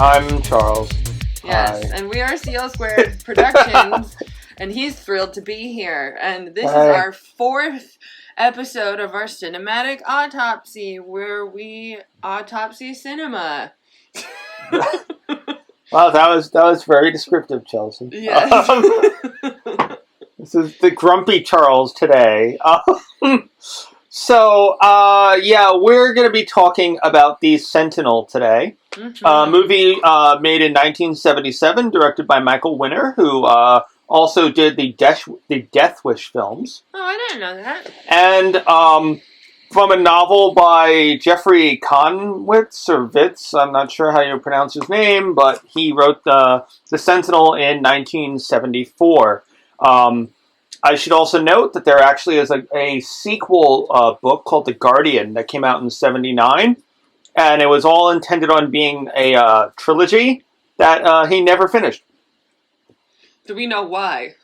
I'm Charles. Yes, Hi. and we are CL Squared Productions, and he's thrilled to be here. And this is our fourth episode of our cinematic autopsy, where we autopsy cinema. Wow, that was very descriptive, Chelsea. Yes. This is the grumpy Charles today. We're going to be talking about the Sentinel today. Mm-hmm. Movie made in 1977, directed by Michael Winner, who also did the Death Wish films. Oh, I didn't know that. And from a novel by Jeffrey Conwitz, or Vitz, I'm not sure how you pronounce his name, but he wrote the Sentinel in 1974. I should also note that there actually is a sequel book called The Guardian that came out in 79, and it was all intended on being a trilogy that he never finished. Do we know why?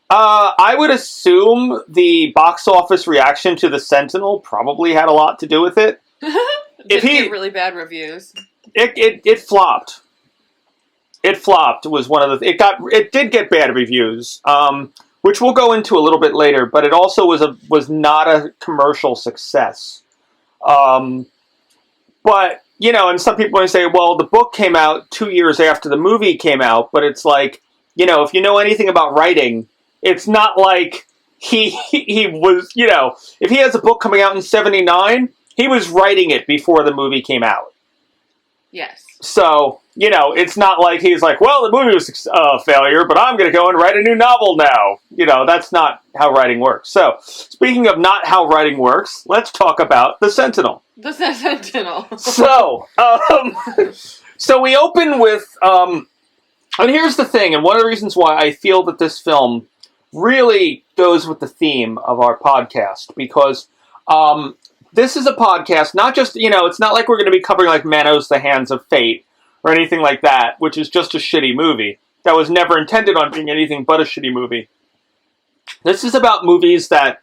I would assume the box office reaction to The Sentinel probably had a lot to do with it. Did he get really bad reviews? It flopped. It flopped was one of the. It did get bad reviews. Which we'll go into a little bit later, but it also was not a commercial success. But, and some people may say, well, the book came out 2 years after the movie came out, but it's like, if you know anything about writing, it's not like he was, if he has a book coming out in 79, he was writing it before the movie came out. Yes. So, it's not like he's like, well, the movie was a failure, but I'm going to go and write a new novel now. That's not how writing works. So, speaking of not how writing works, let's talk about The Sentinel. The Sentinel. So we open with, and here's the thing, and one of the reasons why I feel that this film really goes with the theme of our podcast, because this is a podcast, not just, it's not like we're going to be covering like Manos, The Hands of Fate, or anything like that, which is just a shitty movie. That was never intended on being anything but a shitty movie. This is about movies that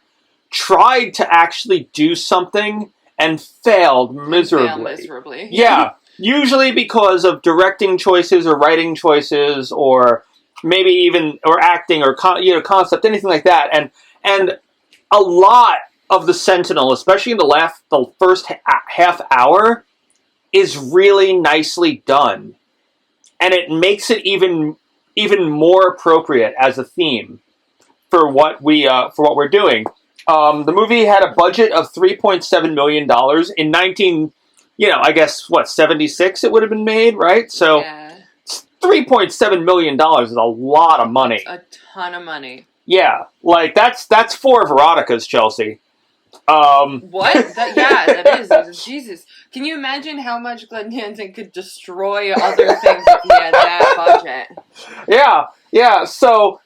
tried to actually do something and failed miserably. Yeah, usually because of directing choices or writing choices or maybe even, or acting or, concept, anything like that. And a lot of The Sentinel, especially in the first half hour, is really nicely done, and it makes it even more appropriate as a theme for what we're doing. The movie had a budget of $3.7 million in 76 it would have been made, right? So yeah. $3.7 million is a lot of money. A ton of money. Yeah, like that's 4 Veronicas, Chelsea. What? That is. Jesus. Can you imagine how much Glenn Danzig could destroy other things if he had that budget? Yeah. So,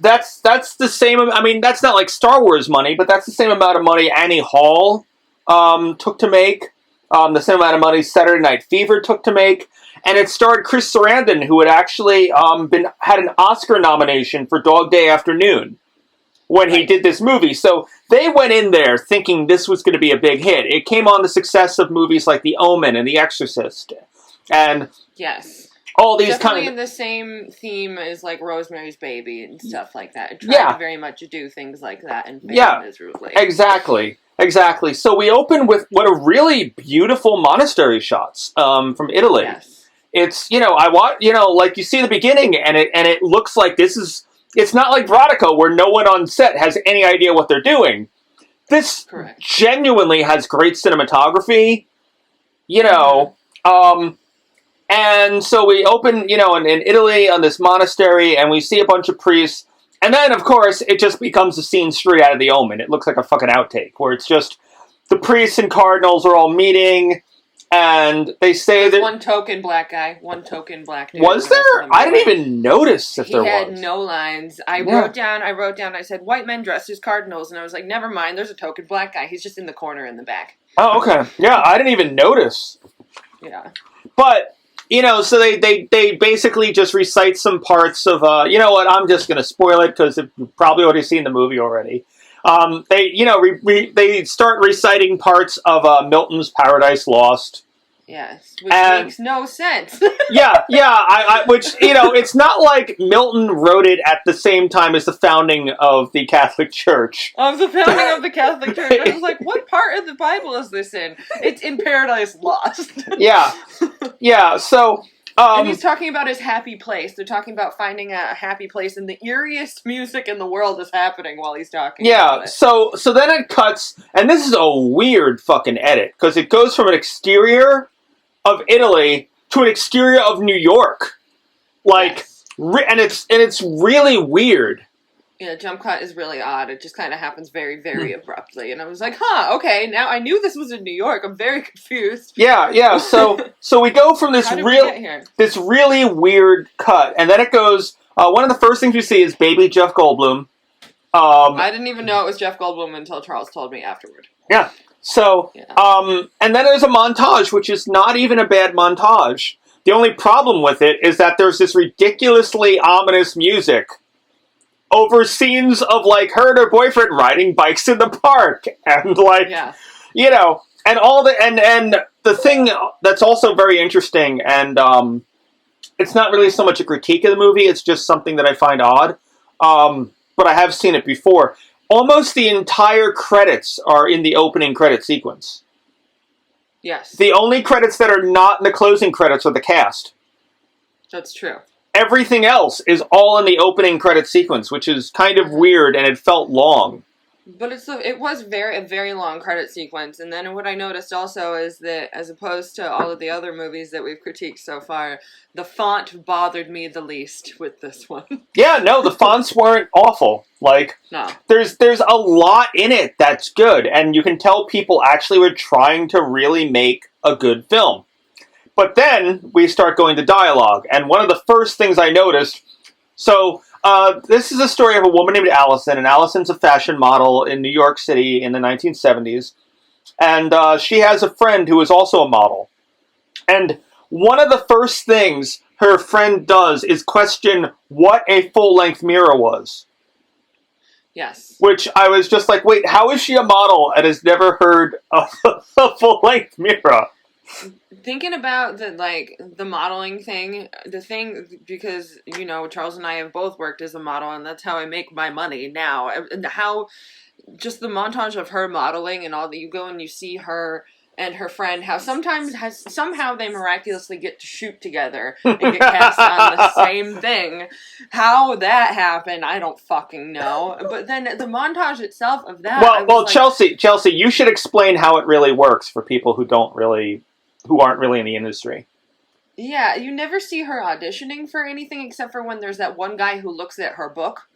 that's the same, that's not like Star Wars money, but that's the same amount of money Annie Hall took to make, the same amount of money Saturday Night Fever took to make, and it starred Chris Sarandon, who had actually had an Oscar nomination for Dog Day Afternoon when he did this movie. So they went in there thinking this was going to be a big hit. It came on the success of movies like The Omen and The Exorcist. And yes, all these definitely in the same theme as like Rosemary's Baby and stuff like that. It tried very much to do things like that and failed miserably. Exactly. So we open with what are really beautiful monastery shots from Italy. Yes. It's, like you see the beginning and it looks like this is. It's not like Veronica, where no one on set has any idea what they're doing. This genuinely has great cinematography, and so we open, in Italy on this monastery, and we see a bunch of priests, and then, of course, it just becomes a scene straight out of The Omen. It looks like a fucking outtake, where it's just the priests and cardinals are all meeting, and they say that one token black guy, one token black dude. Was there? I didn't even notice if there was. He had no lines. I wrote down. I said white men dressed as cardinals, and I was like, never mind. There's a token black guy. He's just in the corner in the back. Oh, okay. Yeah, I didn't even notice. Yeah. But so they basically just recite some parts of. You know what? I'm just going to spoil it because you've probably already seen the movie already. They start reciting parts of Milton's Paradise Lost. Yes, which makes no sense. Which, it's not like Milton wrote it at the same time as the founding of the Catholic Church. Of the founding of the Catholic Church. I was like, what part of the Bible is this in? It's in Paradise Lost. Yeah, so... and he's talking about his happy place. They're talking about finding a happy place, and the eeriest music in the world is happening while he's talking about it. So then it cuts, and this is a weird fucking edit, because it goes from an exterior of Italy to an exterior of New York. And it's really weird. Yeah, the jump cut is really odd. It just kind of happens very, very abruptly. And I was like, okay, now I knew this was in New York. I'm very confused. Yeah. So we go from this really weird cut. And then it goes, one of the first things we see is baby Jeff Goldblum. I didn't even know it was Jeff Goldblum until Charles told me afterward. Yeah. So, and then there's a montage, which is not even a bad montage. The only problem with it is that there's this ridiculously ominous music over scenes of, her and her boyfriend riding bikes in the park. And, and all the, and the thing that's also very interesting, and, it's not really so much a critique of the movie, it's just something that I find odd, but I have seen it before. Almost the entire credits are in the opening credit sequence. Yes. The only credits that are not in the closing credits are the cast. That's true. Everything else is all in the opening credit sequence, which is kind of weird, and it felt long. But it was a very long credit sequence, and then what I noticed also is that, as opposed to all of the other movies that we've critiqued so far, the font bothered me the least with this one. Yeah, no, the fonts weren't awful. No. There's a lot in it that's good, and you can tell people actually were trying to really make a good film. But then we start going to dialogue, and one of the first things I noticed, this is a story of a woman named Alison, and Alison's a fashion model in New York City in the 1970s, and she has a friend who is also a model. And one of the first things her friend does is question what a full-length mirror was. Yes. Which I was just like, wait, how is she a model and has never heard of a full-length mirror? Thinking about the modeling thing, because, Charles and I have both worked as a model, and that's how I make my money now. And how, just the montage of her modeling and all that, you go and you see her and her friend, how somehow they miraculously get to shoot together and get cast on the same thing. How that happened, I don't fucking know. But then the montage itself of that... Well, Chelsea, you should explain how it really works for people who aren't really in the industry. Yeah, you never see her auditioning for anything except for when there's that one guy who looks at her book,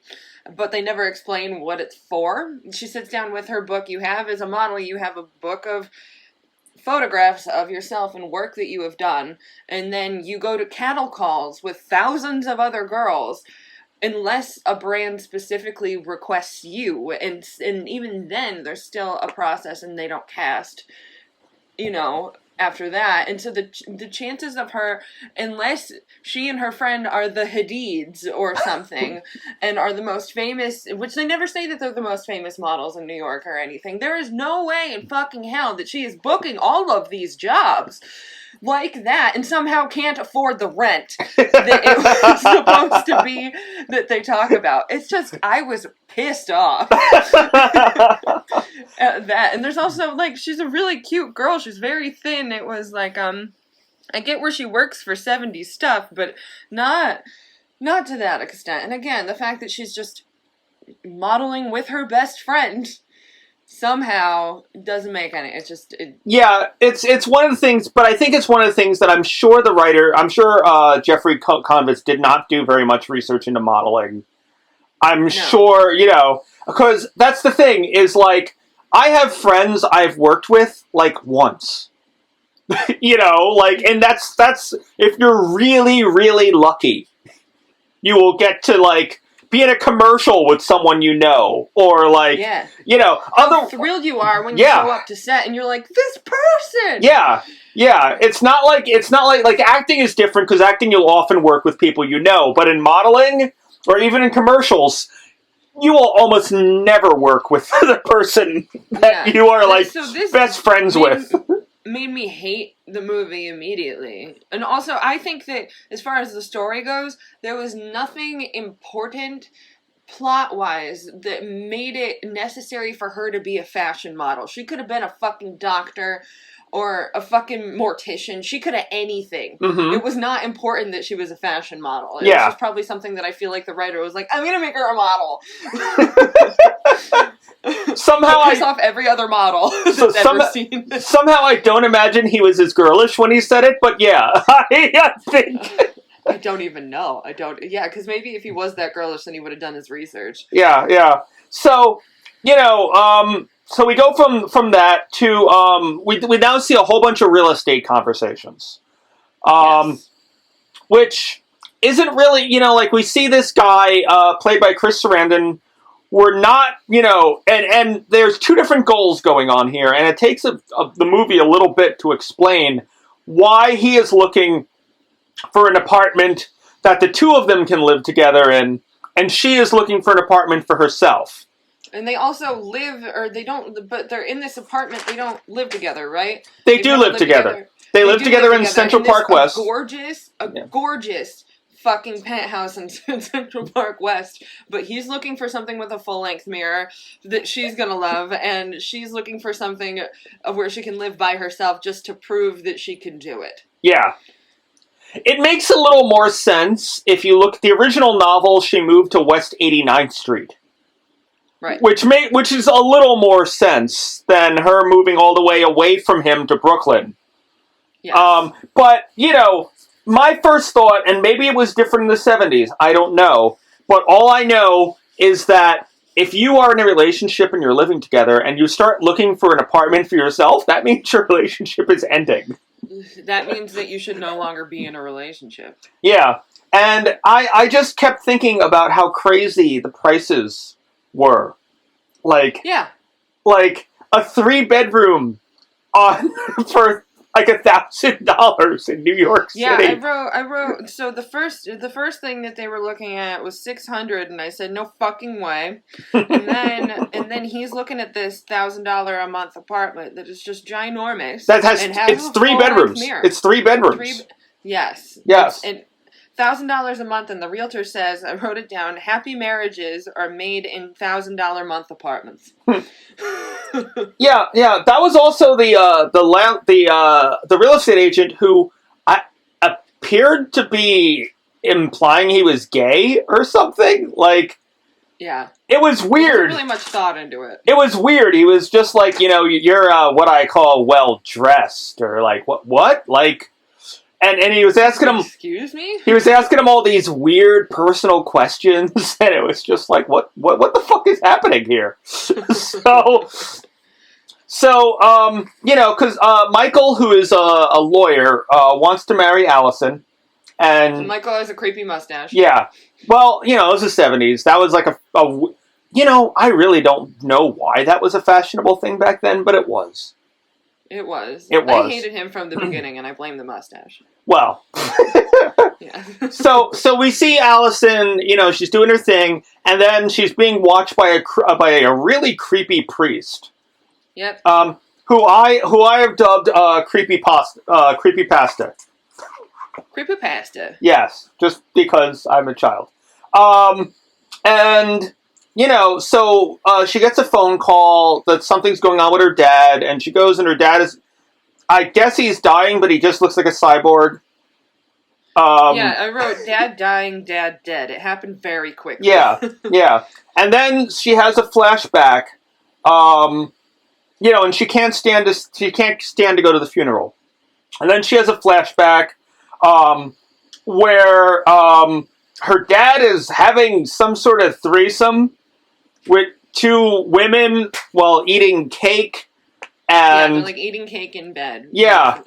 but they never explain what it's for. She sits down with her book. As a model, you have a book of photographs of yourself and work that you have done, and then you go to cattle calls with thousands of other girls, unless a brand specifically requests you, and even then, there's still a process, and they don't cast, after that. And so the chances of her, unless she and her friend are the Hadids or something, and are the most famous, which they never say that they're the most famous models in New York or anything, there is no way in fucking hell that she is booking all of these jobs like that and somehow can't afford the rent that it was supposed to be that they talk about. It's just, I was pissed off at that. And there's also, she's a really cute girl. She's very thin. It was I get where she works for 70s stuff, but not to that extent. And again, the fact that she's just modeling with her best friend somehow doesn't make any. It's just... Yeah, it's one of the things, but I think it's one of the things that I'm sure Jeffrey Convitz did not do very much research into modeling. I'm sure, because that's the thing, is I have friends I've worked with, once. And that's, if you're really, really lucky, you will get to, be in a commercial with someone or how thrilled you are when you show up to set and you're like, this person! Yeah, it's not like acting is different, because acting you'll often work with people but in modeling, or even in commercials, you will almost never work with the person that you are best friends with. made me hate the movie immediately. And also, I think that as far as the story goes, there was nothing important plot-wise that made it necessary for her to be a fashion model. She could have been a fucking doctor or a fucking mortician. She could have anything. Mm-hmm. It was not important that she was a fashion model. It was just probably something that I feel like the writer was like, I'm gonna make her a model. Somehow piss off every other model that's ever seen this. Somehow I don't imagine he was as girlish when he said it, but yeah, I think... I don't even know. Yeah, because maybe if he was that girlish, then he would have done his research. Yeah. So, so we go from that to, we now see a whole bunch of real estate conversations. Which isn't really, like we see this guy, played by Chris Sarandon. We're not, and there's two different goals going on here, and it takes the movie a little bit to explain why he is looking for an apartment that the two of them can live together in, and she is looking for an apartment for herself. And they also live, or they don't, but they're in this apartment, they don't live together, right? They do live together. They live together in Central Park West. Gorgeous fucking penthouse in Central Park West. But he's looking for something with a full-length mirror that she's gonna love, and she's looking for something where she can live by herself just to prove that she can do it. Yeah. It makes a little more sense if you look at the original novel. She moved to West 89th Street, right? Which is a little more sense than her moving all the way away from him to Brooklyn. Yes. But my first thought, and maybe it was different in the 70s, I don't know. But all I know is that if you are in a relationship and you're living together and you start looking for an apartment for yourself, that means your relationship is ending. That means that you should no longer be in a relationship. Yeah. And I just kept thinking about how crazy the prices were. Like a 3-bedroom for like $1,000 in New York City. Yeah, I wrote. So the first thing that they were looking at was $600, and I said no fucking way. and then he's looking at this $1,000 a month apartment that is just ginormous. It's 3 bedrooms. It's 3 bedrooms. Yes. And $1,000 a month, and the realtor says, I wrote it down, happy marriages are made in $1,000 a month apartments. Yeah. That was also the real estate agent who appeared to be implying he was gay or something. Like, yeah, it was weird. There wasn't really much thought into it. It was weird. He was just like, you're what I call well dressed, or like what like. And he was asking him... Excuse me? He was asking him all these weird personal questions, and it was just like, what the fuck is happening here? Because Michael, who is a lawyer, wants to marry Alison, and Michael has a creepy mustache. Yeah. Well, it was the 70s. That was like I really don't know why that was a fashionable thing back then, but it was. It was. I hated him from the beginning, and I blame the mustache. Well. Yeah. So we see Alison, she's doing her thing, and then she's being watched by a really creepy priest. Yep. Who I have dubbed creepypasta. Creepypasta. Yes, just because I'm a child. So she gets a phone call that something's going on with her dad, and she goes, and her dad is, I guess he's dying, but he just looks like a cyborg. I wrote, Dad dying, Dad dead. It happened very quickly. Yeah. And then she has a flashback, and she can't stand to go to the funeral. And then she has a flashback, where, her dad is having some sort of threesome with 2 women while eating cake, and they're like eating cake in bed. Yeah.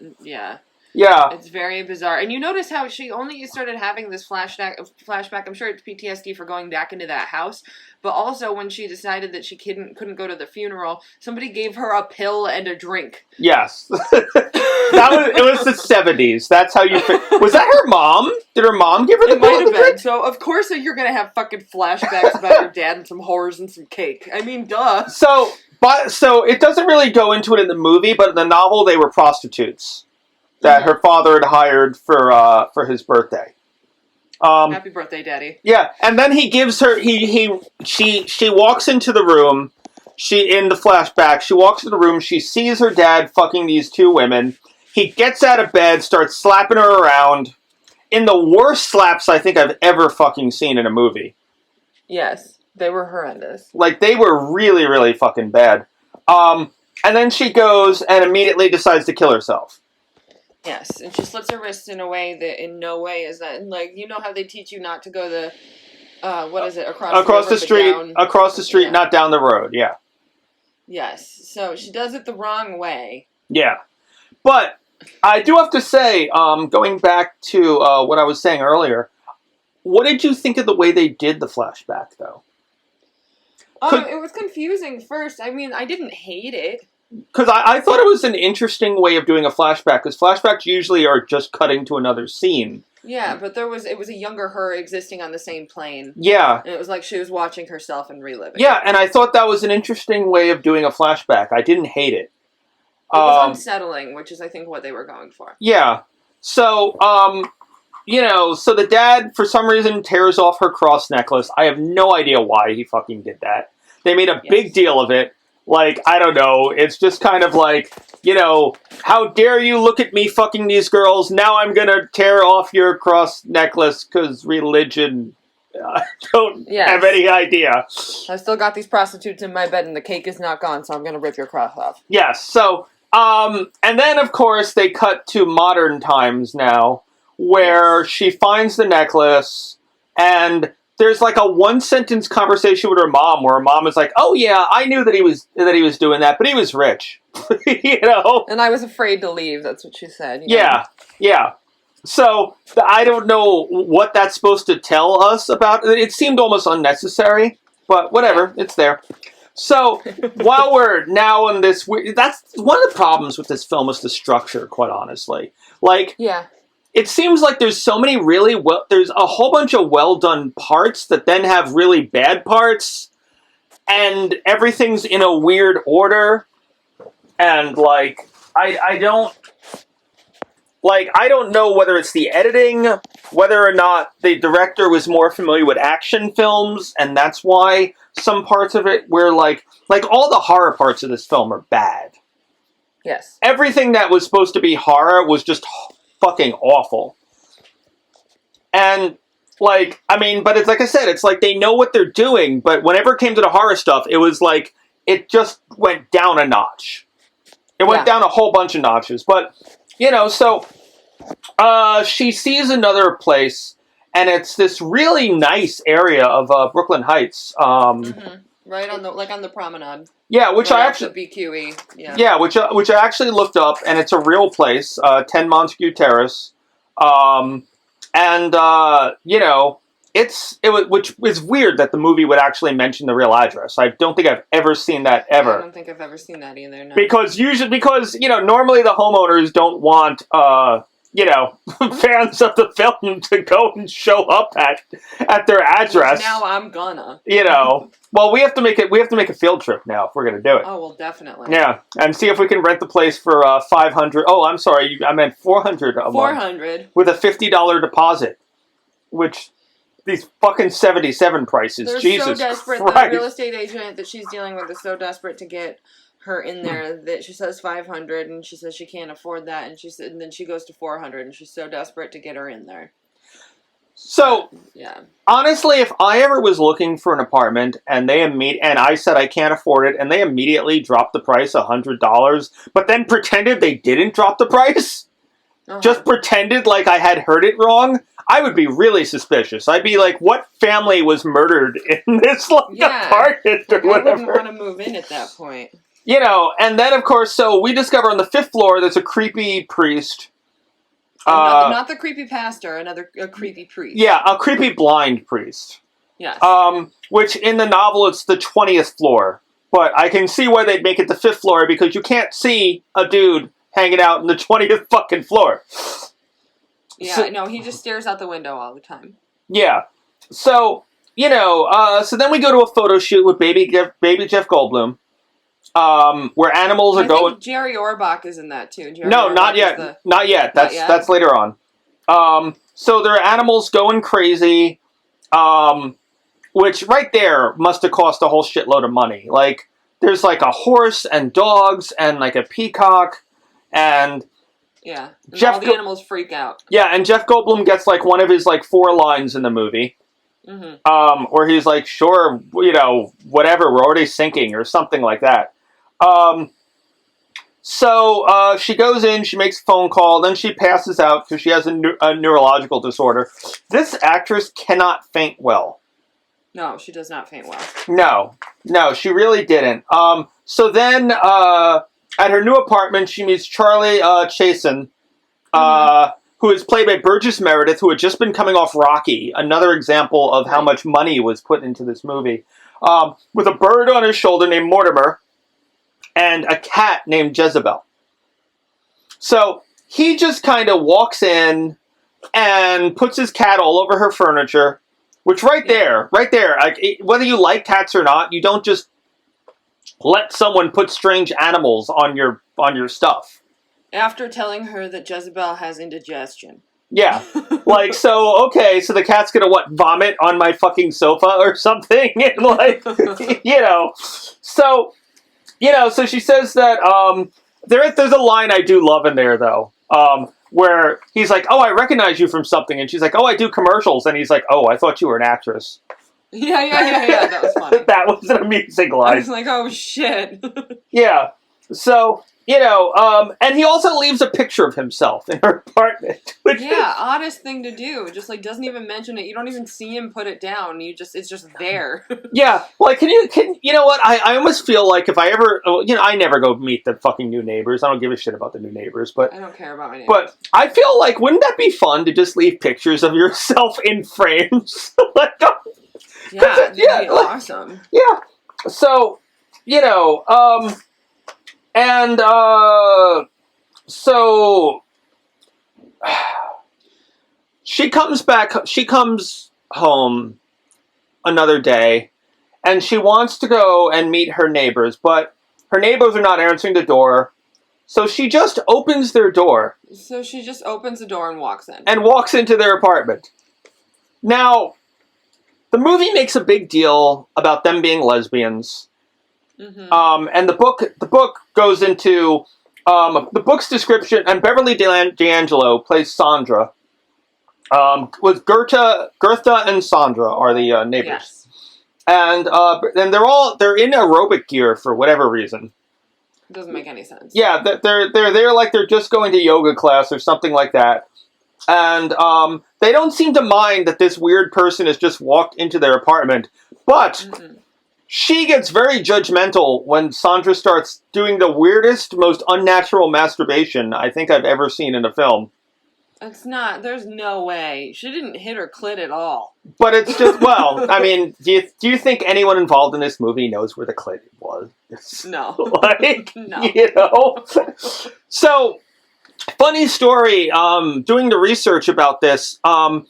Yeah. It's very bizarre. And you notice how she only started having this flashback. I'm sure it's PTSD for going back into that house. But also when she decided that she couldn't go to the funeral, somebody gave her a pill and a drink. Yes. It was the 70s. That's how you... Was that her mom? Did her mom give her the pill and the drink? So, of course, you're going to have fucking flashbacks about your dad and some whores and some cake. I mean, duh. But so it doesn't really go into it in the movie, but in the novel they were prostitutes that her father had hired for his birthday. Happy birthday, Daddy. Yeah, and then he gives her she walks into the room. In the flashback, she walks into the room. She sees her dad fucking these two women. He gets out of bed, starts slapping her around in the worst slaps I think I've ever fucking seen in a movie. Yes, they were horrendous. Like, they were really, really fucking bad. And then she goes and immediately decides to kill herself. Yes, and she slits her wrist in a way that in no way is that, like, you know how they teach you not to go what is it, across the street, not down the road, yeah. Yes, so she does it the wrong way. Yeah. But I do have to say, going back to what I was saying earlier, what did you think of the way they did the flashback, though? It was confusing first. I mean, I didn't hate it. Because I thought it was an interesting way of doing a flashback, because flashbacks usually are just cutting to another scene. Yeah, but it was a younger her existing on the same plane. Yeah. And it was like she was watching herself and reliving. Yeah, and I thought that was an interesting way of doing a flashback. I didn't hate it. It was unsettling, which is, I think, what they were going for. Yeah. So, so the dad, for some reason, tears off her cross necklace. I have no idea why he fucking did that. They made a big deal of it. Like, I don't know, it's just kind of like, how dare you look at me fucking these girls, now I'm gonna tear off your cross necklace, because religion, I don't have any idea. I still got these prostitutes in my bed and the cake is not gone, so I'm gonna rip your cross off. Yes, so, and then, of course, they cut to modern times now, where she finds the necklace, and there's like a one-sentence conversation with her mom, where her mom is like, "Oh yeah, I knew that he was doing that, but he was rich," And I was afraid to leave. That's what she said. Yeah. So I don't know what that's supposed to tell us about. It seemed almost unnecessary, but whatever, it's there. So while we're now in this, that's one of the problems with this film is the structure. Quite honestly, It seems like there's so many there's a whole bunch of well-done parts that then have really bad parts, and everything's in a weird order, and, I don't know whether it's the editing, whether or not the director was more familiar with action films, and that's why some parts of it were, like all the horror parts of this film are bad. Yes. Everything that was supposed to be horror was just fucking awful. And, but it's like I said, it's like they know what they're doing, but whenever it came to the horror stuff, it was like, it just went down a notch. It went down a whole bunch of notches. But, so, she sees another place, and it's this really nice area of Brooklyn Heights. Right on the promenade. Yeah, which right I actually BQE. Yeah, which I actually looked up, and it's a real place, 10 Montague Terrace, which is weird that the movie would actually mention the real address. I don't think I've ever seen that ever. I don't think I've ever seen that either. No. Because normally the homeowners don't want fans of the film to go and show up at their address. Now I'm gonna. Well, we have to make a field trip now if we're gonna do it. Oh, well, definitely. Yeah, and see if we can rent the place for $500. Oh, I'm sorry, I meant $400 a month. $400 with a $50 deposit, which these fucking 77 prices. They're Jesus so desperate. Christ. The real estate agent that she's dealing with is so desperate to get her in there that she says $500 and she says she can't afford that, and then she goes to $400 and she's so desperate to get her in there. So, honestly, if I ever was looking for an apartment and I said I can't afford it, and they immediately dropped the price $100, but then pretended they didn't drop the price, just pretended like I had heard it wrong, I would be really suspicious. I'd be like, what family was murdered in this apartment or whatever? I wouldn't want to move in at that point. And then, of course, so we discover on the 5th floor there's a creepy priest. Not the creepy pastor, a creepy priest. Yeah, a creepy blind priest. Yes. Which in the novel it's the 20th floor. But I can see why they'd make it the 5th floor, because you can't see a dude hanging out in the 20th fucking floor. Yeah, no, he just stares out the window all the time. Yeah. So, so then we go to a photo shoot with baby Jeff Goldblum. where animals are going. Jerry Orbach is in that too. Not yet. Not yet. That's later on. So there are animals going crazy, which right there must have cost a whole shitload of money. Like, there's like a horse and dogs and like a peacock and... Yeah, and all the animals freak out. Yeah, and Jeff Goldblum gets like one of his like 4 lines in the movie. Where he's like, sure, whatever, we're already sinking, or something like that. So she goes in, she makes a phone call, then she passes out because she has a neurological disorder. This actress cannot faint well. No, she does not faint well. No, she really didn't. So then, at her new apartment, she meets Charlie Chasin, who is played by Burgess Meredith, who had just been coming off Rocky, another example of how much money was put into this movie, with a bird on his shoulder named Mortimer, and a cat named Jezebel. So he just kind of walks in and puts his cat all over her furniture, which right there, like, whether you like cats or not, you don't just let someone put strange animals on your stuff. After telling her that Jezebel has indigestion. Yeah. Like, so the cat's gonna, vomit on my fucking sofa or something? And like, So she says that, there's a line I do love in there, though, where he's like, oh, I recognize you from something, and she's like, oh, I do commercials, and he's like, oh, I thought you were an actress. Yeah, that was funny. That was an amusing line. I was like, oh, shit. Yeah. So, and he also leaves a picture of himself in her apartment. Oddest thing to do. Just, like, doesn't even mention it. You don't even see him put it down. It's just there. Yeah. Like, you know what? I almost feel like if I ever, I never go meet the fucking new neighbors. I don't give a shit about the new neighbors, but... I don't care about my neighbors. But I feel like, wouldn't that be fun to just leave pictures of yourself in frames? That'd be awesome. Yeah. So, so she comes home another day, and she wants to go and meet her neighbors, but her neighbors are not answering the door, so she just opens their door. So she just opens the door and walks in. And walks into their apartment. Now, the movie makes a big deal about them being lesbians. And the book goes into the book's description, and Beverly D'Angelo plays Sandra. With Gertha and Sandra are the neighbors. Yes. And they're in aerobic gear for whatever reason. It doesn't make any sense. Yeah, they're there like they're just going to yoga class or something like that. And they don't seem to mind that this weird person has just walked into their apartment. But she gets very judgmental when Sandra starts doing the weirdest, most unnatural masturbation I think I've ever seen in a film. It's not. There's no way. She didn't hit her clit at all. But it's just, well, I mean, do you think anyone involved in this movie knows where the clit was? No. No. So... Funny story, doing the research about this, the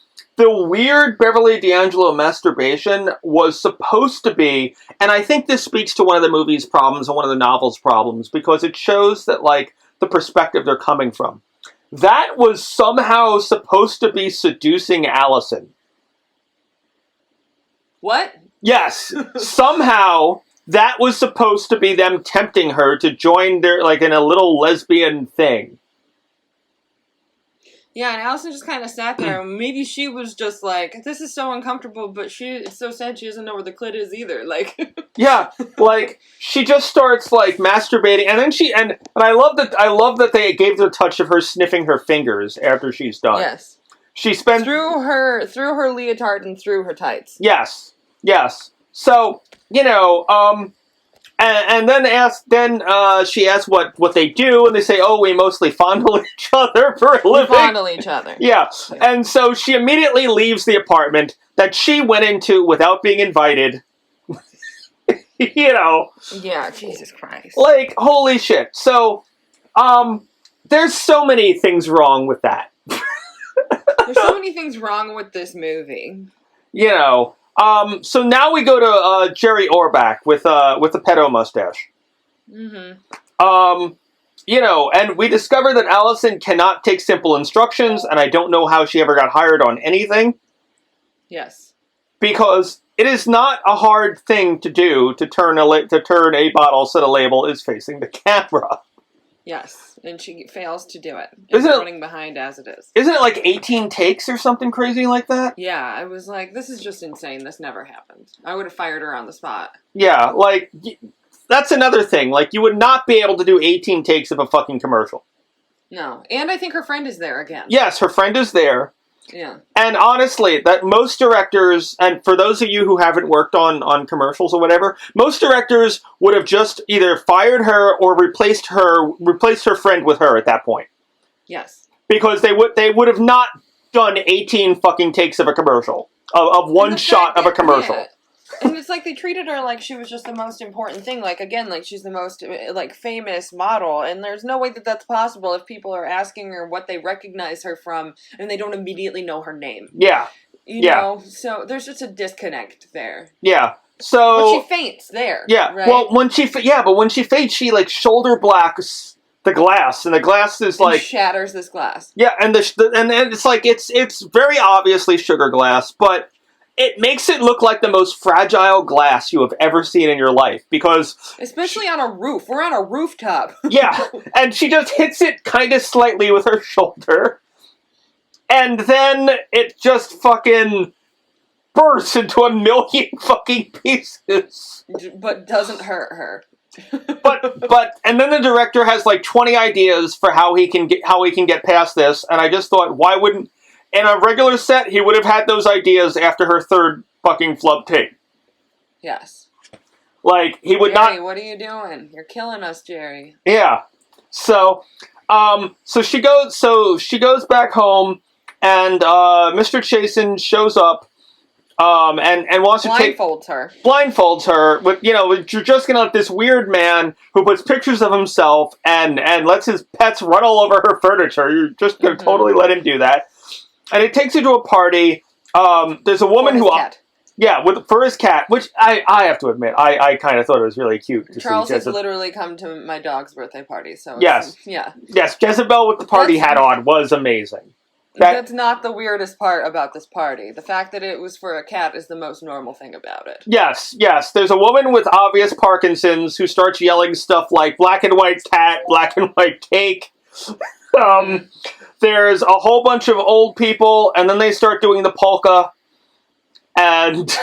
weird Beverly D'Angelo masturbation was supposed to be, and I think this speaks to one of the movie's problems and one of the novel's problems, because it shows that, like, the perspective they're coming from. That was somehow supposed to be seducing Alison. What? Yes. Somehow, that was supposed to be them tempting her to join their, like, in a little lesbian thing. Yeah, and Alison just kind of sat there. Maybe she was just like, this is so uncomfortable, but it's so sad she doesn't know where the clit is either. Like, yeah, like, she just starts, like, masturbating, and then and I love that they gave the touch of her sniffing her fingers after she's done. Yes. She spent... Through her leotard and through her tights. Yes. So, and then she asks what they do, and they say, oh, we mostly fondle each other for a living. We fondle each other. Yeah. And so she immediately leaves the apartment that she went into without being invited. Yeah, Jesus Christ. Like, holy shit. So, there's so many things wrong with that. There's so many things wrong with this movie. So now we go to Jerry Orbach with a pedo mustache. Mm-hmm. You know, and we discover that Alison cannot take simple instructions, and I don't know how she ever got hired on anything. Yes. Because it is not a hard thing to do to turn a bottle so the label is facing the camera. Yes, and she fails to do it. Isn't it running behind as it is? Isn't it like 18 takes or something crazy like that? Yeah, I was like, this is just insane. This never happened. I would have fired her on the spot. Yeah, like, that's another thing. Like, you would not be able to do 18 takes of a fucking commercial. No, and I think her friend is there again. Yes, her friend is there. Yeah. And honestly, that most directors, and for those of you who haven't worked on commercials or whatever, most directors would have just either fired her or replaced her friend with her at that point. Yes. Because they would have not done 18 fucking takes of a commercial. Of one shot of a commercial. Yeah. And it's like they treated her like she was just the most important thing. Like, again, like she's the most, like, famous model. And there's no way that that's possible if people are asking her what they recognize her from and they don't immediately know her name. Yeah. You know? So there's just a disconnect there. Yeah. So... But she faints there. Yeah. Right? Well, when she faints, she, like, shoulder blacks the glass. And the glass is, like... shatters this glass. Yeah, and and it's like, it's very obviously sugar glass, but... It makes it look like the most fragile glass you have ever seen in your life, because... Especially on a roof. We're on a rooftop. Yeah, and she just hits it kind of slightly with her shoulder, and then it just fucking bursts into a million fucking pieces. But doesn't hurt her. and then the director has like 20 ideas for how he can get past this, and I just thought, why wouldn't... In a regular set, he would have had those ideas after her third fucking flub take. Yes. Like, he would Jerry, not... what are you doing? You're killing us, Jerry. Yeah. So she goes back home, and Mr. Chasen shows up, and wants to blindfolds her with, you know, you're just gonna let this weird man who puts pictures of himself and lets his pets run all over her furniture. You're just gonna totally let him do that. And it takes her to a party. There's a woman who... cat. Yeah, for his cat, which I have to admit, I kind of thought it was really cute. Charles has literally come to my dog's birthday party, so... Yes. Yeah. Yes, Jezebel with the party hat on was amazing. That's not the weirdest part about this party. The fact that it was for a cat is the most normal thing about it. Yes. There's a woman with obvious Parkinson's who starts yelling stuff like, black and white cat, black and white cake. There's a whole bunch of old people, and then they start doing the polka, and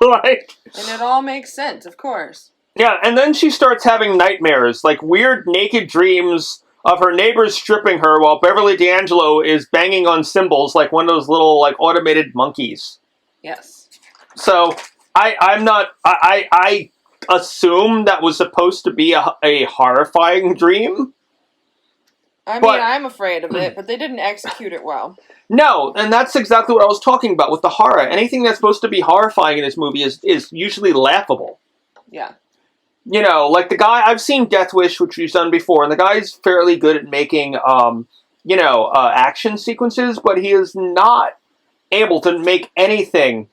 like... And it all makes sense, of course. Yeah, and then she starts having nightmares, like weird naked dreams of her neighbors stripping her while Beverly D'Angelo is banging on cymbals like one of those little, like, automated monkeys. Yes. So, I assume that was supposed to be a horrifying dream. I'm afraid of it, but they didn't execute it well. No, and that's exactly what I was talking about with the horror. Anything that's supposed to be horrifying in this movie is usually laughable. Yeah. You know, like the guy... I've seen Death Wish, which we've done before, and the guy's fairly good at making, action sequences, but he is not able to make anything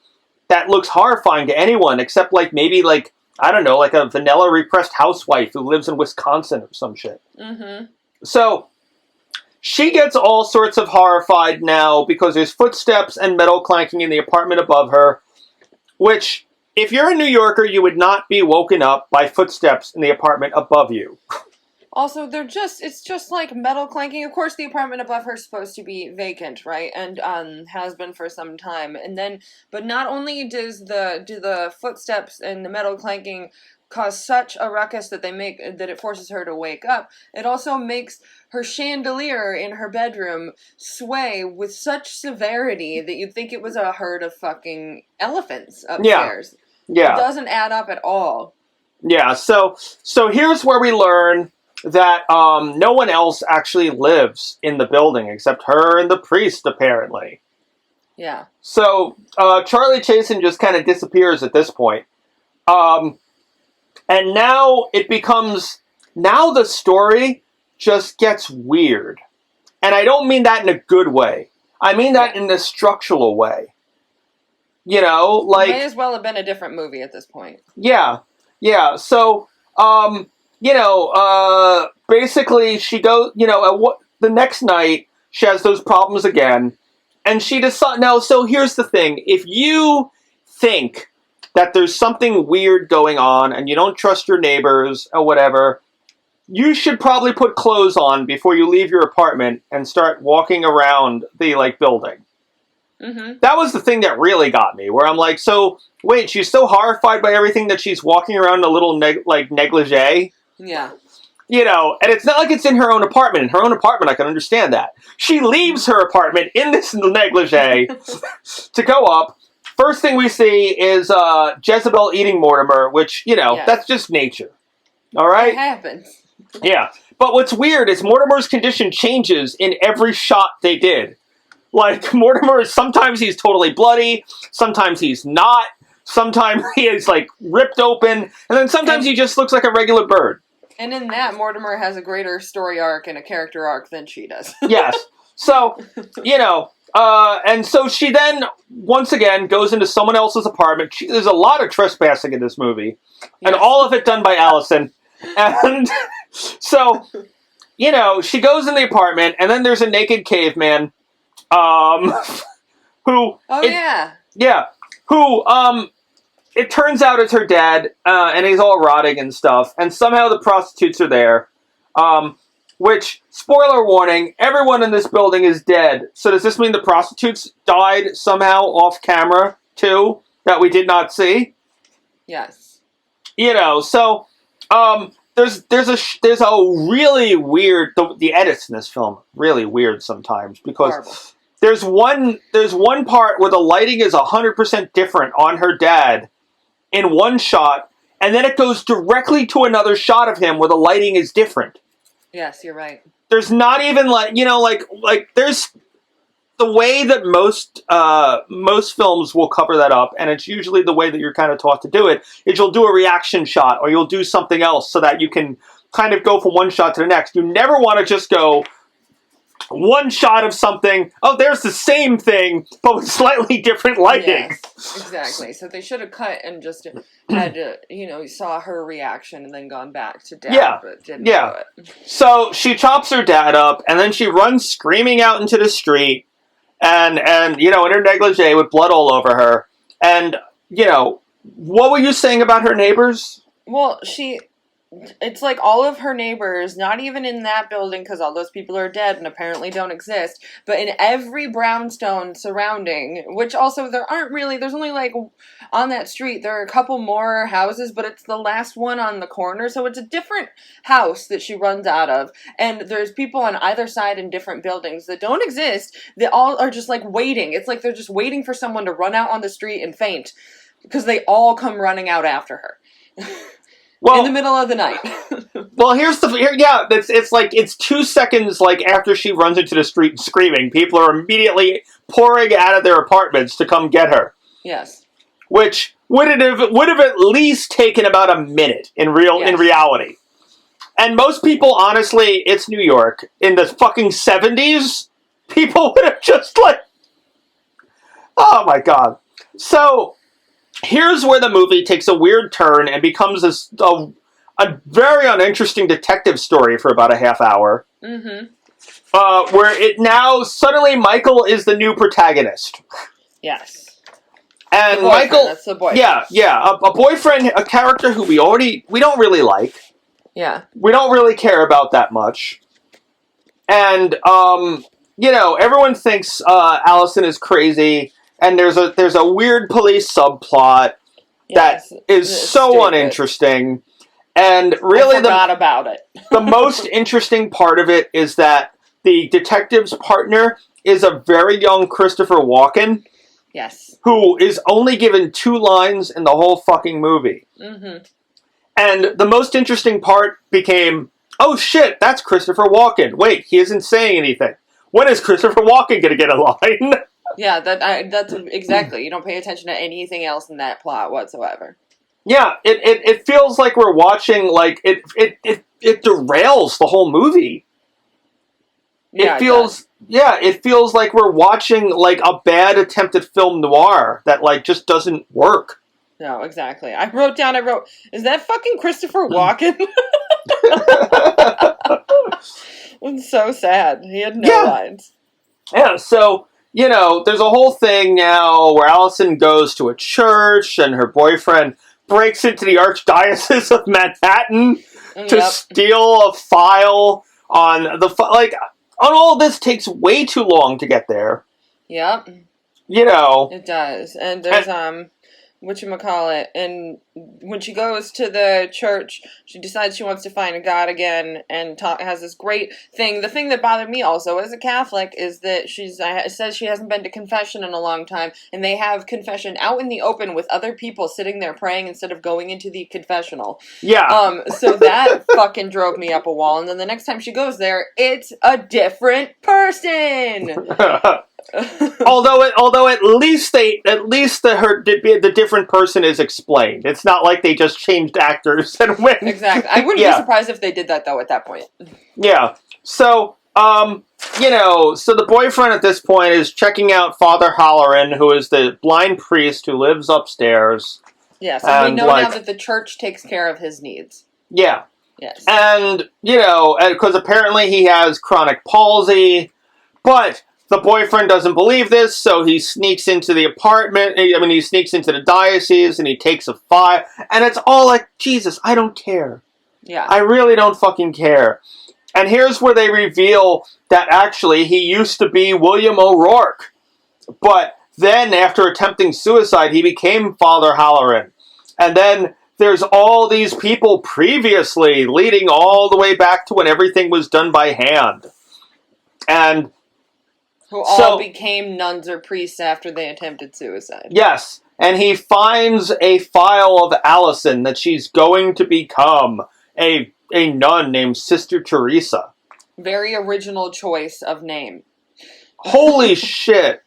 that looks horrifying to anyone, except, like, maybe, like, I don't know, like a vanilla repressed housewife who lives in Wisconsin or some shit. Mm-hmm. So... She gets all sorts of horrified now because there's footsteps and metal clanking in the apartment above her, which, if you're a New Yorker, you would not be woken up by footsteps in the apartment above you. Also, it's just like metal clanking. Of course, the apartment above her is supposed to be vacant, right? And has been for some time. And then, but not only do the footsteps and the metal clanking cause such a ruckus that it forces her to wake up, it also makes her chandelier in her bedroom sway with such severity that you'd think it was a herd of fucking elephants upstairs. Yeah. It doesn't add up at all. Yeah, so here's where we learn that no one else actually lives in the building except her and the priest, apparently. Yeah. So Charlie Chasen just kind of disappears at this point. And now it becomes... Now the story just gets weird. And I don't mean that in a good way. I mean that in a structural way. You know, like... It may as well have been a different movie at this point. Yeah. So, basically she goes, the next night she has those problems again, and she decides, no, so here's the thing, if you think that there's something weird going on and you don't trust your neighbors or whatever, you should probably put clothes on before you leave your apartment and start walking around the, building. Mm-hmm. That was the thing that really got me, where I'm like, so, wait, she's so horrified by everything that she's walking around in a little, negligee? Yeah. And it's not like it's in her own apartment. In her own apartment, I can understand that. She leaves her apartment in this negligee to go up. First thing we see is Jezebel eating Mortimer, which, that's just nature. All right? It happens. Yeah. But what's weird is Mortimer's condition changes in every shot they did. Like, Mortimer, sometimes he's totally bloody, sometimes he's not, sometimes he is, ripped open, and then sometimes he just looks like a regular bird. And in that, Mortimer has a greater story arc and a character arc than she does. Yes. So, and so she then, once again, goes into someone else's apartment. There's a lot of trespassing in this movie, and all of it done by Alison. And so, she goes in the apartment, and then there's a naked caveman, who... it turns out it's her dad, and he's all rotting and stuff, and somehow the prostitutes are there, which, spoiler warning, everyone in this building is dead. So does this mean the prostitutes died somehow off camera, too, that we did not see? Yes. So, there's a really weird, the edits in this film, really weird sometimes, because... Horrible. There's one part where the lighting is 100% different on her dad in one shot, and then it goes directly to another shot of him where the lighting is different. Yes, you're right. There's not even there's the way that most films will cover that up, and it's usually the way that you're kind of taught to do it, is you'll do a reaction shot or you'll do something else so that you can kind of go from one shot to the next. You never want to just go one shot of something, there's the same thing, but with slightly different lighting. Yes, exactly. So they should have cut and just had, saw her reaction and then gone back to dad, but didn't do it. So she chops her dad up, and then she runs screaming out into the street, and in her negligee with blood all over her. And, what were you saying about her neighbors? Well, it's like all of her neighbors, not even in that building because all those people are dead and apparently don't exist, but in every brownstone surrounding, which also there's only on that street, there are a couple more houses, but it's the last one on the corner, so it's a different house that she runs out of, and there's people on either side in different buildings that don't exist. They all are just waiting. It's like they're just waiting for someone to run out on the street and faint because they all come running out after her. In the middle of the night. Well, it's 2 seconds after she runs into the street screaming, people are immediately pouring out of their apartments to come get her. Yes. Which would have at least taken about a minute in reality. And most people, honestly, it's New York. In the fucking 70s, people would have just oh my god. So here's where the movie takes a weird turn and becomes a very uninteresting detective story for about a half hour. Mm-hmm. Where it now, suddenly Michael is the new protagonist. Yes. And Michael... That's the boyfriend. Yeah. A boyfriend, a character who we don't really like. Yeah. We don't really care about that much. And, everyone thinks Alison is crazy... And there's a weird police subplot that is so stupid. Uninteresting. And really I forgot about it. The most interesting part of it is that the detective's partner is a very young Christopher Walken. Yes. Who is only given 2 lines in the whole fucking movie. Mm-hmm. And the most interesting part became, oh shit, that's Christopher Walken. Wait, he isn't saying anything. When is Christopher Walken going to get a line? Yeah, that's exactly. You don't pay attention to anything else in that plot whatsoever. Yeah, it feels like we're watching, it derails the whole movie. It feels like we're watching, a bad attempted film noir that, just doesn't work. No, exactly. I wrote, is that fucking Christopher Walken? It's so sad. He had no lines. Yeah, so, there's a whole thing now where Alison goes to a church and her boyfriend breaks into the Archdiocese of Manhattan to steal a file on all of this takes way too long to get there. Yep. It does. And there's, whatchamacallit, and when she goes to the church, she decides she wants to find a God again, and has this great thing. The thing that bothered me also as a Catholic is that it says she hasn't been to confession in a long time, and they have confession out in the open with other people sitting there praying instead of going into the confessional. Yeah. So that fucking drove me up a wall, and then the next time she goes there, it's a different person! although at least the different person is explained. It's not like they just changed actors and went. Exactly. I wouldn't be surprised if they did that though at that point. Yeah. So so the boyfriend at this point is checking out Father Halloran, who is the blind priest who lives upstairs. Yes, and we know now that the church takes care of his needs. Yeah. Yes. And because apparently he has chronic palsy, but the boyfriend doesn't believe this, so he sneaks into the apartment. He sneaks into the diocese, and he takes a file. And it's all like, Jesus, I don't care. Yeah. I really don't fucking care. And here's where they reveal that actually he used to be William O'Rourke. But then, after attempting suicide, he became Father Halloran. And then there's all these people previously leading all the way back to when everything was done by hand. And who all became nuns or priests after they attempted suicide. Yes, and he finds a file of Alison that she's going to become a nun named Sister Teresa. Very original choice of name. Holy shit.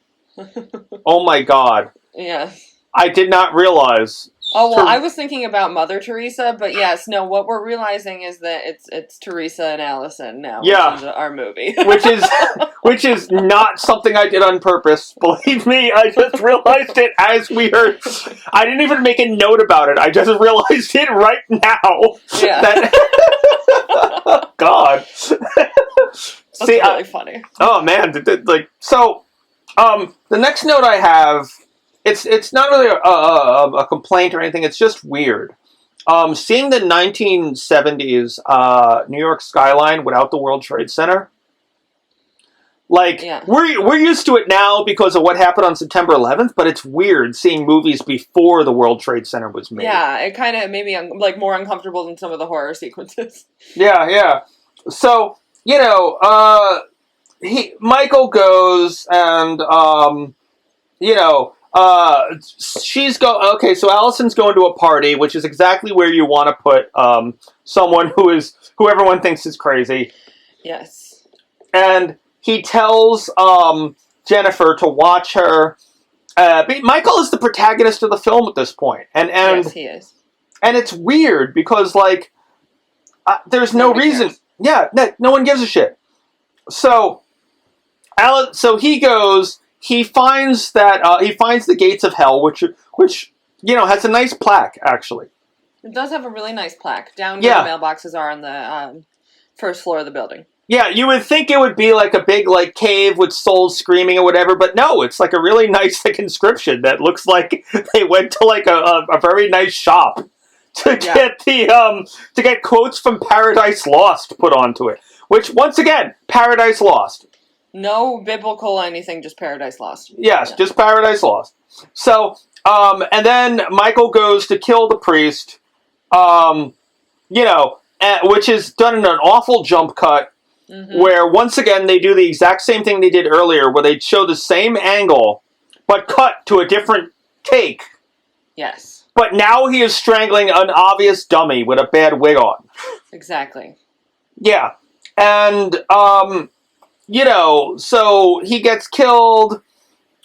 Oh my god. Yes. I did not realize. Oh, well, I was thinking about Mother Teresa, but yes, no, what we're realizing is that it's Theresa and Alison now, which is our movie. which is not something I did on purpose. Believe me, I just realized it as we heard. I didn't even make a note about it. I just realized it right now. Yeah. God. That's really funny. Oh, man. The next note I have, it's not really a complaint or anything. It's just weird. Seeing the 1970s New York skyline without the World Trade Center. We're used to it now because of what happened on September 11th, but it's weird seeing movies before the World Trade Center was made. Yeah, it kind of made me more uncomfortable than some of the horror sequences. Yeah. So, Michael goes and, so Alison's going to a party, which is exactly where you want to put someone who everyone thinks is crazy. Yes. And he tells Jennifer to watch her. Michael is the protagonist of the film at this point. And yes, he is. And it's weird because, there's no reason. Cares. Yeah, no one gives a shit. So he goes. He finds the gates of hell, which has a nice plaque actually. It does have a really nice plaque down where the mailboxes are on the first floor of the building. Yeah, you would think it would be like a big cave with souls screaming or whatever, but no, it's like a really nice inscription that looks like they went to a very nice shop to get to get quotes from Paradise Lost put onto it. Which once again, Paradise Lost. No biblical anything, just Paradise Lost. Yes, just Paradise Lost. So, and then Michael goes to kill the priest, which is done in an awful jump cut, where once again they do the exact same thing they did earlier, where they show the same angle, but cut to a different take. Yes. But now he is strangling an obvious dummy with a bad wig on. Exactly. Yeah. And, so he gets killed,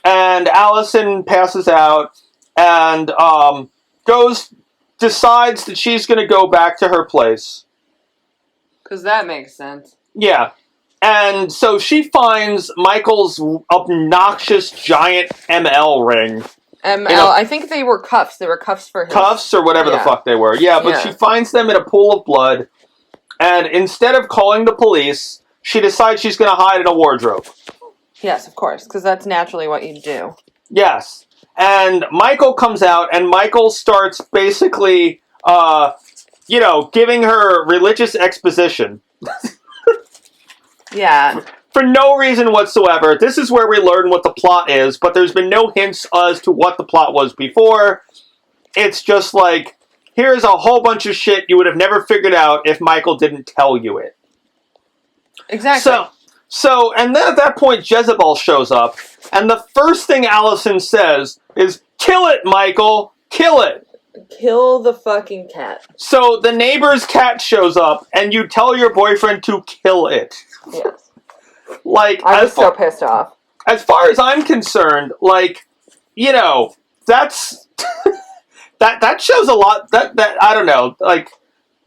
and Alison passes out, and decides that she's going to go back to her place. Because that makes sense. Yeah. And so she finds Michael's obnoxious giant ML ring. I think they were cuffs. They were cuffs for him. Cuffs or whatever the fuck they were. Yeah, but she finds them in a pool of blood. And instead of calling the police, she decides she's going to hide in a wardrobe. Yes, of course, because that's naturally what you do. Yes. And Michael comes out, and Michael starts basically, giving her religious exposition. Yeah. For no reason whatsoever. This is where we learn what the plot is, but there's been no hints as to what the plot was before. It's just like, here's a whole bunch of shit you would have never figured out if Michael didn't tell you it. Exactly. So, and then at that point, Jezebel shows up, and the first thing Alison says is, "Kill it, Michael! Kill it!" Kill the fucking cat. So the neighbor's cat shows up, and you tell your boyfriend to kill it. Yes. Like, I was so pissed off. As far as I'm concerned, like, that's that shows a lot. That I don't know. Like,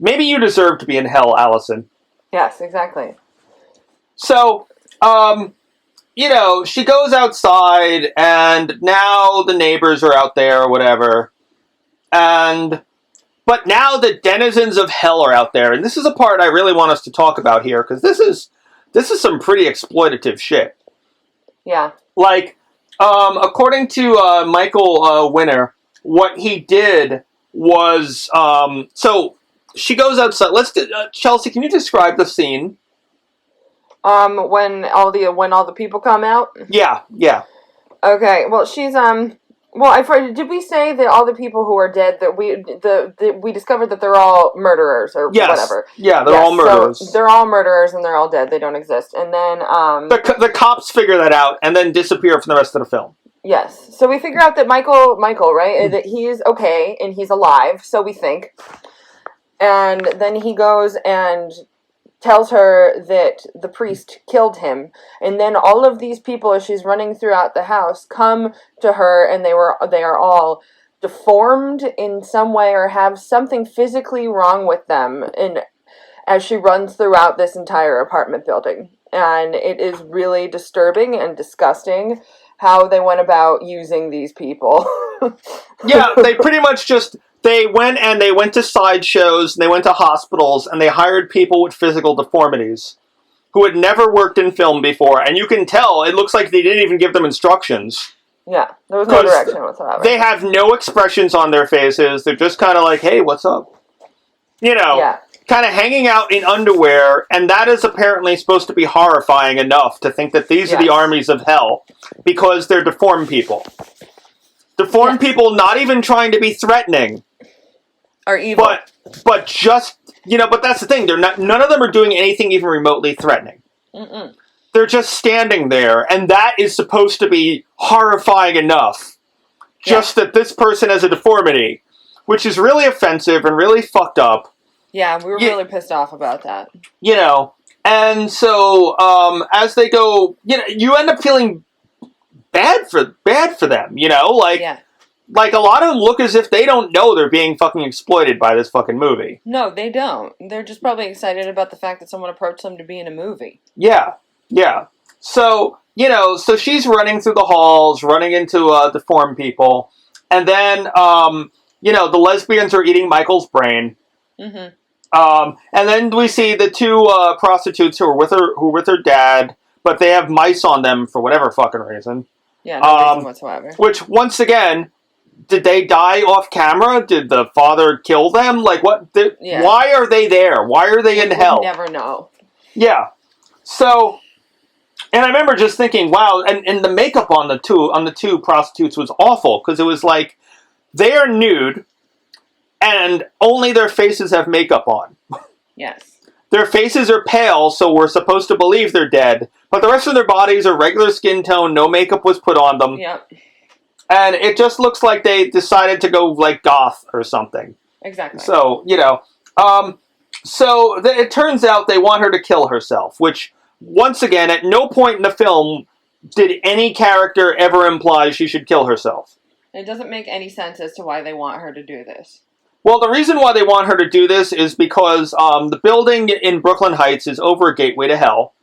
maybe you deserve to be in hell, Alison. Yes, exactly. So, she goes outside, and now the neighbors are out there or whatever. But now the denizens of hell are out there, and this is a part I really want us to talk about here, because this is some pretty exploitative shit. Yeah. Like, according to Michael Winner, what he did was, so she goes outside. Chelsea, can you describe the scene? When all the people come out? Yeah. Okay, well, she's, did we say that all the people who are dead, that we discovered that they're all murderers, or whatever? Yeah, they're all murderers. So they're all murderers, and they're all dead, they don't exist. And then, the cops figure that out, and then disappear from the rest of the film. Yes, so we figure out that Michael, right, that he's okay, and he's alive, so we think. And then he goes and tells her that the priest killed him, and then all of these people, as she's running throughout the house, come to her, and they are all deformed in some way or have something physically wrong with them, and as she runs throughout this entire apartment building. And it is really disturbing and disgusting how they went about using these people. Yeah, they pretty much just... They went to sideshows, and they went to hospitals, and they hired people with physical deformities who had never worked in film before, and you can tell, it looks like they didn't even give them instructions. Yeah, there was no direction whatsoever. They have no expressions on their faces, they're just kind of like, hey, what's up? Kind of hanging out in underwear, and that is apparently supposed to be horrifying enough to think that these are the armies of hell, because they're deformed people. Deformed people not even trying to be threatening. Are evil. But just, but that's the thing. None of them are doing anything even remotely threatening. Mm-mm. They're just standing there, and that is supposed to be horrifying enough. Just that this person has a deformity, which is really offensive and really fucked up. Yeah, we were really pissed off about that. And so, as they go, you end up feeling bad for them, Like, a lot of them look as if they don't know they're being fucking exploited by this fucking movie. No, they don't. They're just probably excited about the fact that someone approached them to be in a movie. Yeah. So, so she's running through the halls, running into deformed people, and then, the lesbians are eating Michael's brain. Mm-hmm. And then we see the two prostitutes who are with her dad, but they have mice on them for whatever fucking reason. Yeah, no reason whatsoever. Which, once again... Did they die off camera? Did the father kill them? Like, what? Why are they there? Why are they in hell? You never know. Yeah. So, and I remember just thinking, wow, and the makeup on the two prostitutes was awful, because it was like, they are nude, and only their faces have makeup on. Yes. Their faces are pale, so we're supposed to believe they're dead, but the rest of their bodies are regular skin tone, no makeup was put on them. Yep. And it just looks like they decided to go, like, goth or something. Exactly. So, it turns out they want her to kill herself, which, once again, at no point in the film did any character ever imply she should kill herself. It doesn't make any sense as to why they want her to do this. Well, the reason why they want her to do this is because the building in Brooklyn Heights is over a gateway to hell.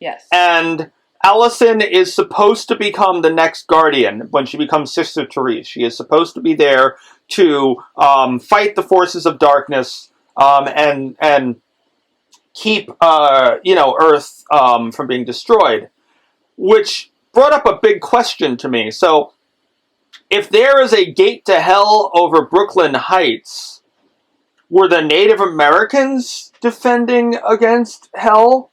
Yes. And... Alison is supposed to become the next Guardian when she becomes Sister Therese. She is supposed to be there to fight the forces of darkness and keep, Earth from being destroyed. Which brought up a big question to me. So, if there is a gate to hell over Brooklyn Heights, were the Native Americans defending against hell?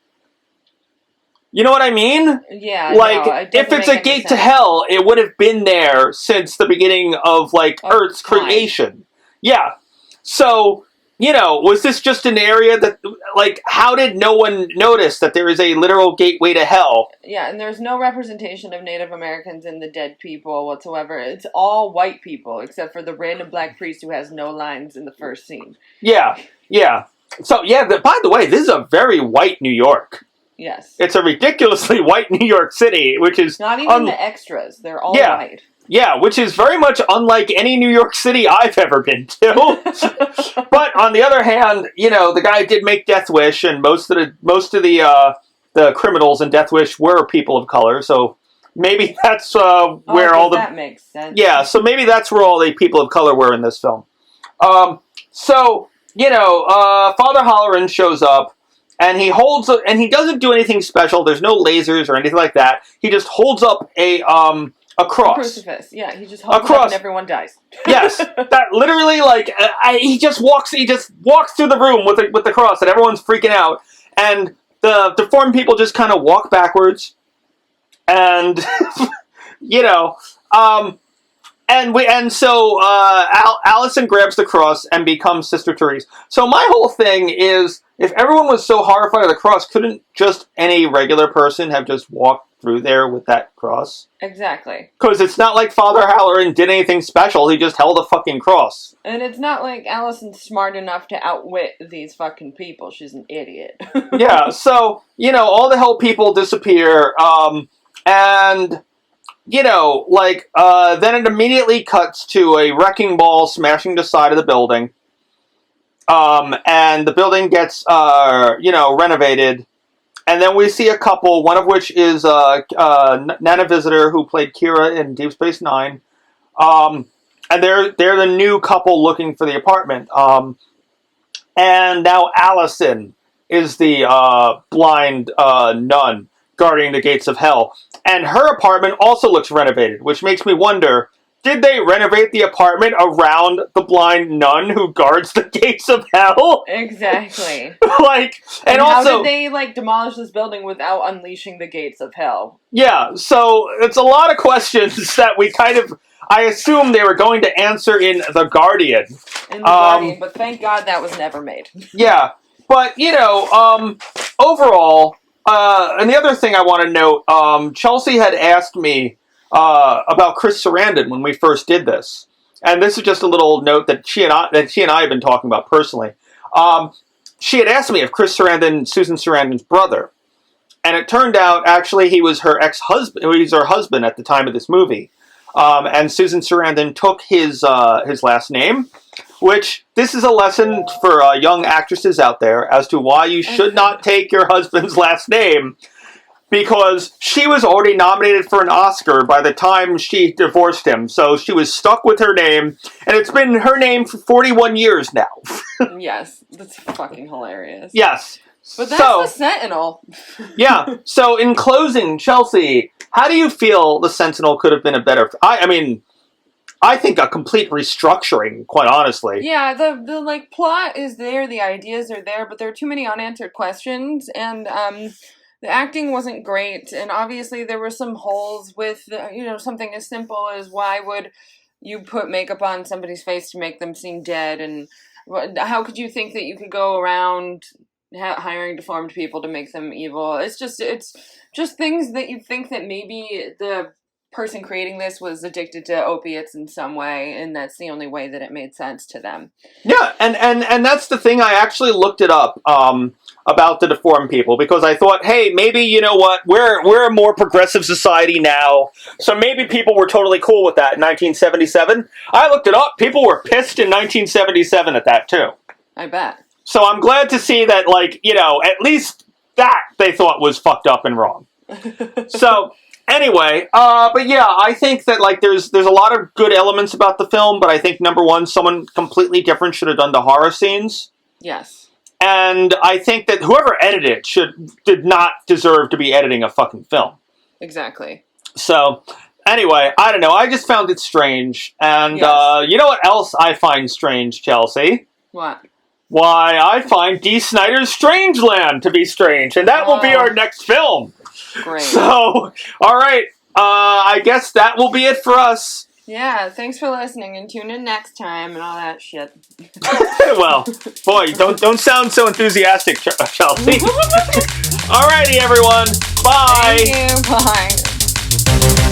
You know what I mean? Yeah. Like, if it's a gate to hell, it would have been there since the beginning of, like, Earth's creation. Yeah. So, was this just an area that, like, how did no one notice that there is a literal gateway to hell? Yeah, and there's no representation of Native Americans in the dead people whatsoever. It's all white people, except for the random black priest who has no lines in the first scene. Yeah. So, by the way, this is a very white New York. Yes. It's a ridiculously white New York City, which is... Not even the extras. They're all white. Yeah, which is very much unlike any New York City I've ever been to. But on the other hand, the guy did make Death Wish, and most of the criminals in Death Wish were people of color. So maybe that's where all the... That makes sense. Yeah, so maybe that's where all the people of color were in this film. Father Halloran shows up. And he doesn't do anything special. There's no lasers or anything like that. He just holds up a cross. A crucifix. Yeah, he just holds it up and everyone dies. Yes, that literally, like, he just walks through the room with the cross, and everyone's freaking out. And the deformed people just kind of walk backwards, and so Alison grabs the cross and becomes Sister Therese. So my whole thing is, if everyone was so horrified of the cross, couldn't just any regular person have just walked through there with that cross? Exactly. Because it's not like Father Halloran did anything special. He just held a fucking cross. And it's not like Alison's smart enough to outwit these fucking people. She's an idiot. Yeah, so, all the hell people disappear, and... then it immediately cuts to a wrecking ball smashing the side of the building. And the building gets, renovated. And then we see a couple, one of which is Nana Visitor, who played Kira in Deep Space Nine. And they're the new couple looking for the apartment. And now Alison is the blind nun guarding the gates of hell. And her apartment also looks renovated, which makes me wonder, did they renovate the apartment around the blind nun who guards the gates of hell? Exactly. And also... how did they, demolish this building without unleashing the gates of hell? Yeah, so it's a lot of questions that we I assume they were going to answer in The Guardian. Guardian, but thank God that was never made. Yeah, but, overall... and the other thing I want to note, Chelsea had asked me about Chris Sarandon when we first did this, and this is just a little note that she and I have been talking about personally. She had asked me if Chris Sarandon, Susan Sarandon's brother, and it turned out actually he was her ex-husband. He was her husband at the time of this movie, and Susan Sarandon took his last name. Which, this is a lesson for young actresses out there as to why you should not take your husband's last name. Because she was already nominated for an Oscar by the time she divorced him. So she was stuck with her name. And it's been her name for 41 years now. Yes, that's fucking hilarious. Yes. But that's the Sentinel. Yeah. So in closing, Chelsea, how do you feel the Sentinel could have been a better... I think a complete restructuring, quite honestly. Yeah, the plot is there, the ideas are there, but there are too many unanswered questions, and the acting wasn't great, and obviously there were some holes with, something as simple as why would you put makeup on somebody's face to make them seem dead, and how could you think that you could go around hiring deformed people to make them evil? It's just things that you think that maybe the person creating this was addicted to opiates in some way, and that's the only way that it made sense to them. Yeah, and that's the thing. I actually looked it up about the deformed people because I thought, hey, maybe, you know what, we're a more progressive society now, so maybe people were totally cool with that in 1977. I looked it up. People were pissed in 1977 at that too. I bet. So I'm glad to see that, at least that they thought was fucked up and wrong. So... Anyway, but yeah, I think that, there's a lot of good elements about the film, but I think, number one, someone completely different should have done the horror scenes. Yes. And I think that whoever edited it did not deserve to be editing a fucking film. Exactly. So, anyway, I don't know. I just found it strange. And Yes. You know what else I find strange, Chelsea? What? Why, I find D. Snider's Strangeland to be strange. And that will be our next film. Great. So, all right. I guess that will be it for us. Yeah, thanks for listening, and tune in next time and all that shit. Well, boy, don't sound so enthusiastic, Chelsea. Alrighty, everyone. Bye. Thank you. Bye.